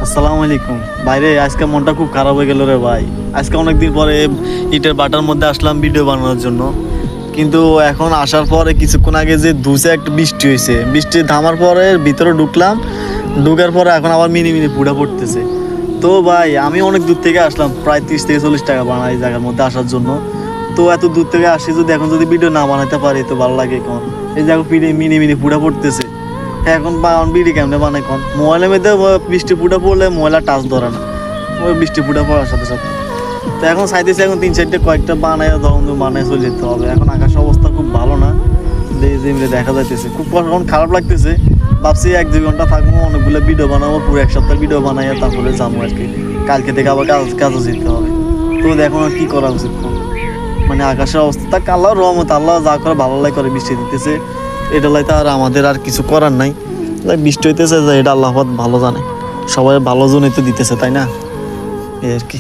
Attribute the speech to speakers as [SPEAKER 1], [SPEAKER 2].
[SPEAKER 1] আসসালামু আলাইকুম। বাইরে আজকে মনটা খুব খারাপ হয়ে গেল রে ভাই। আজকে অনেকদিন পরে ইটের বাটার মধ্যে আসলাম ভিডিও বানানোর জন্য, কিন্তু এখন আসার পরে কিছুক্ষণ আগে যে দুসে একটা বৃষ্টি হয়েছে, বৃষ্টি থামার পরে ভিতরে ঢুকলাম, ঢুকার পরে এখন আবার মিনি মিনি পুড়া পড়তেছে। তো ভাই আমি অনেক দূর থেকে আসলাম, প্রায় 30 থেকে 40 টাকা বানাই এই জায়গার মধ্যে আসার জন্য। তো এত দূর থেকে আসি, যদি এখন যদি ভিডিও না বানাতে পারি তো ভালো লাগে। এখন এই জায়গা মিনি মিনি পুড়া পড়তেছে, এখন বিড়ি কেমনে বানাই কোন মোবাইলের মধ্যে বৃষ্টি ফুটা পড়লে মোবাইল টাচ ধরে না, ওই বৃষ্টি ফুটা পড়ার সাথে সাথে। তো এখন চাইতেছি এখন 3-4টে কয়েকটা বানায় তখন বানায় চলে যেতে হবে। এখন আকাশের অবস্থা খুব ভালো না, দেখা যাইতেছে খুব এখন খারাপ লাগতেছে। ভাবছি 1-2 ঘন্টা থাকবো, অনেকগুলো ভিডিও বানাবো, পুরো 1 সপ্তাহ ভিডিও বানাইয়া তারপরে যাবো আর কি। কালকে থেকে আবার কাজও যেতে হবে। তো এখন আর কি করা উচিত, মানে আকাশের অবস্থা তা আল্লাহর রহমত, আল্লাহ যা করে ভালো লাগে করে বৃষ্টি দিতেছে, এটা লাইতে আর আমাদের আর কিছু করার নাই। বৃষ্টি হইতেছে যে এটা আল্লাহ ভালো জানে, সবাই ভালো জন্যই তো দিতেছে, তাই না? এই আর কি।